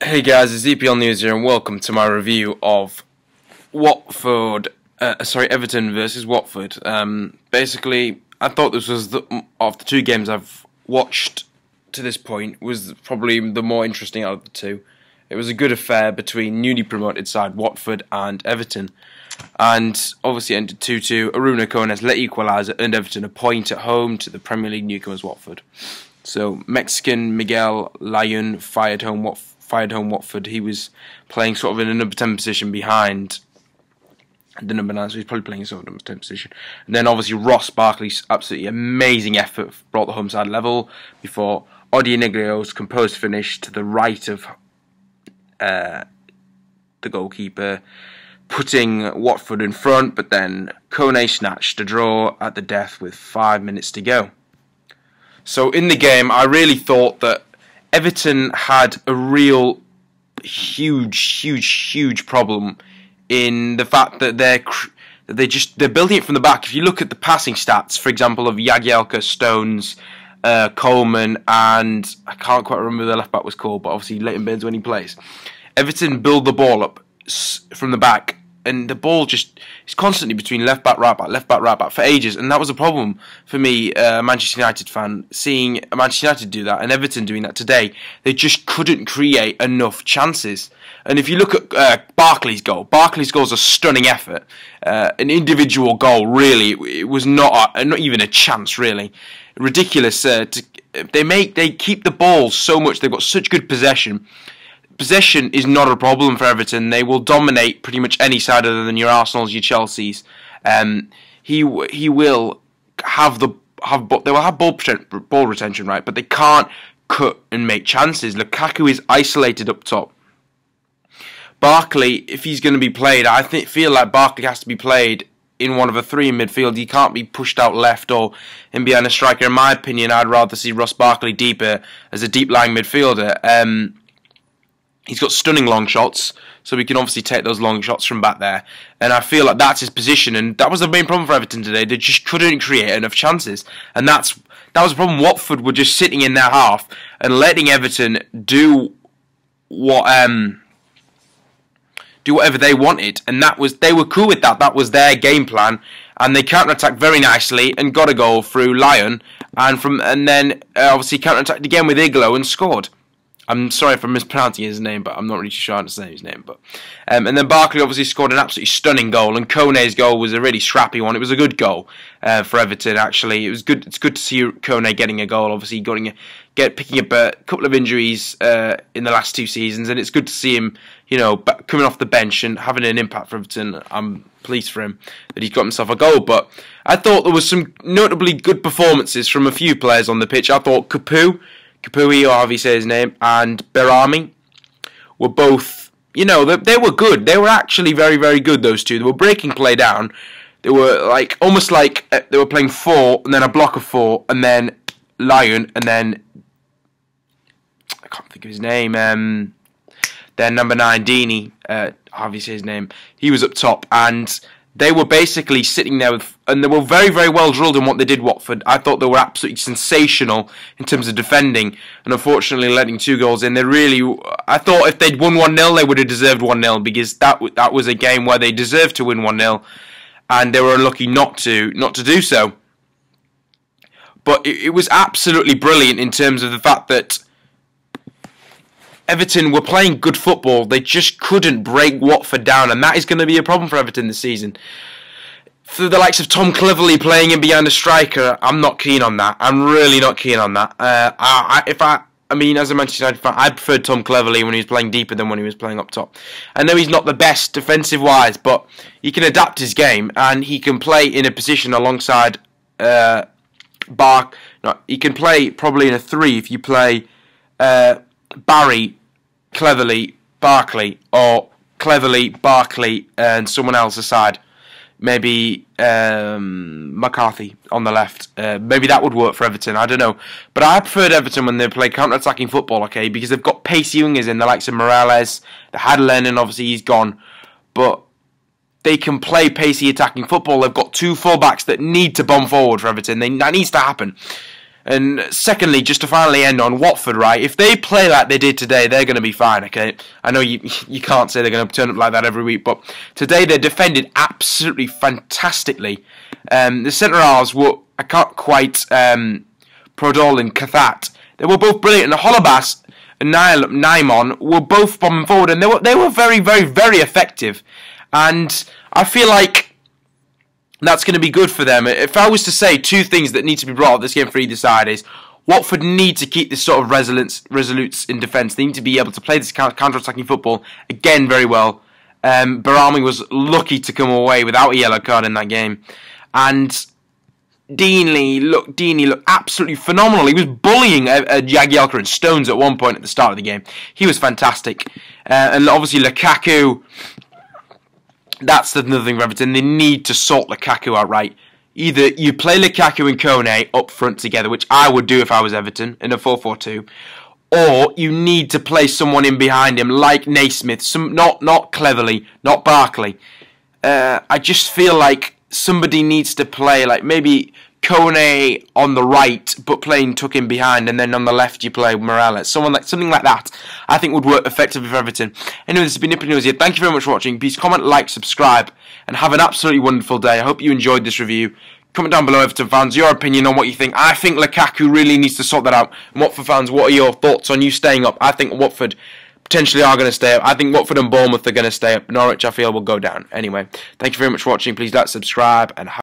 Hey guys, it's EPL News here, and welcome to my review of Everton versus Watford. Basically, I thought this was of the two games I've watched to this point was probably the more interesting out of the two. It was a good affair between newly promoted side Watford and Everton, and obviously ended 2-2. Arouna Kone late equaliser earned Everton a point at home to the Premier League newcomers Watford. So Mexican Miguel Layun fired home Watford. He was playing sort of in a number 10 position behind the number 9, so he's probably playing in sort of number 10 position. And then obviously Barkley's absolutely amazing effort brought the home side level before Odion Ighalo's composed finish to the right of the goalkeeper, putting Watford in front, but then Kone snatched a draw at the death with 5 minutes to go. So in the game, I really thought that Everton had a real huge problem in the fact that they're building it from the back. If you look at the passing stats, for example, of Jagielka, Stones, Coleman, and I can't quite remember who the left back was called, but obviously Leighton Baines when he plays. Everton build the ball up from the back, and the ball just is constantly between left back, right back for ages, and that was a problem for me, a Manchester United fan, seeing Manchester United do that and Everton doing that today. They just couldn't create enough chances. And if you look at Barkley's goal is a stunning effort, an individual goal. Really, it was not even a chance. Really, ridiculous. They keep the ball so much. They've got such good possession. Possession is not a problem for Everton. They will dominate pretty much any side other than your Arsenals, your Chelseas. He will have they will have ball retention, right? But they can't cut and make chances. Lukaku is isolated up top. Barkley, if he's going to be played, I feel like Barkley has to be played in one of a three in midfield. He can't be pushed out left or in behind a striker. In my opinion, I'd rather see Ross Barkley deeper as a deep lying midfielder. He's got stunning long shots, so we can obviously take those long shots from back there. And I feel like that's his position, and that was the main problem for Everton today. They just couldn't create enough chances, and that was the problem. Watford were just sitting in their half and letting Everton do whatever they wanted, and they were cool with that. That was their game plan, and they counter-attacked very nicely and got a goal through Layun, and then obviously counter-attacked again with Ighalo and scored. I'm sorry if I'm mispronouncing his name, but I'm not really sure how to say his name. But and then Barkley obviously scored an absolutely stunning goal, and Kone's goal was a really scrappy one. It was a good goal for Everton. Actually, it was good. It's good to see Kone getting a goal. Obviously, picking up a couple of injuries in the last 2 seasons, and it's good to see him, coming off the bench and having an impact for Everton. I'm pleased for him that he's got himself a goal. But I thought there was some notably good performances from a few players on the pitch. I thought Kapui, or however you say his name, and Berami were both, they were good. They were actually very, very good, those two. They were breaking play down. They were almost like they were playing 4, and then a block of 4, and then Layun, and then, I can't think of his name, then number 9, Dini, however you say his name, he was up top, and they were basically sitting there and they were very, very well drilled in what they did, Watford. I thought they were absolutely sensational in terms of defending, and unfortunately letting 2 goals in. I thought if they'd won 1-0, they would have deserved 1-0, because that was a game where they deserved to win 1-0, and they were unlucky not to do so. But it was absolutely brilliant in terms of the fact that Everton were playing good football. They just couldn't break Watford down, and that is going to be a problem for Everton this season. For the likes of Tom Cleverley playing in behind a striker, I'm not keen on that. I'm really not keen on that. As a Manchester United fan, I preferred Tom Cleverley when he was playing deeper than when he was playing up top. I know he's not the best defensive-wise, but he can adapt his game, and he can play in a position alongside he can play probably in a 3 if you play Barry, Cleverley, Barkley, or Cleverley, Barkley, and someone else aside. Maybe McCarthy on the left. Maybe that would work for Everton. I don't know. But I preferred Everton when they play counter-attacking football, okay, because they've got pacey wingers in the likes of Morales. They had Lennon, obviously he's gone. But they can play pacey attacking football. They've got 2 full-backs that need to bomb forward for Everton. That needs to happen. And secondly, just to finally end on Watford, right? If they play like they did today, they're going to be fine, okay? I know you can't say they're going to turn up like that every week, but today they defended absolutely fantastically. The centre-halves were, I can't quite, Prodol and Kathat, they were both brilliant. And the Holobas and Naimon were both bombing forward, and they were very, very, very effective. And I feel like that's going to be good for them. If I was to say two things that need to be brought up this game for either side is Watford need to keep this sort of resolute in defence. They need to be able to play this counter-attacking football again very well. Barami was lucky to come away without a yellow card in that game. And Deeney looked absolutely phenomenal. He was bullying Jagielka and Stones at one point at the start of the game. He was fantastic. And obviously Lukaku, that's another thing for Everton. They need to sort Lukaku out right. Either you play Lukaku and Kone up front together, which I would do if I was Everton, in a 4-4-2, or you need to play someone in behind him like Naismith, not Cleverly, not Barkley. I just feel like somebody needs to play, like maybe Kone on the right, but playing tuck in behind, and then on the left you play Morales. Something like that, I think would work effectively for Everton. Anyway, this has been Nippy News here. Thank you very much for watching. Please comment, like, subscribe, and have an absolutely wonderful day. I hope you enjoyed this review. Comment down below, Everton fans, your opinion on what you think. I think Lukaku really needs to sort that out. And Watford fans, what are your thoughts on you staying up? I think Watford potentially are going to stay up. I think Watford and Bournemouth are going to stay up. Norwich, I feel, will go down. Anyway, thank you very much for watching. Please like, subscribe, and have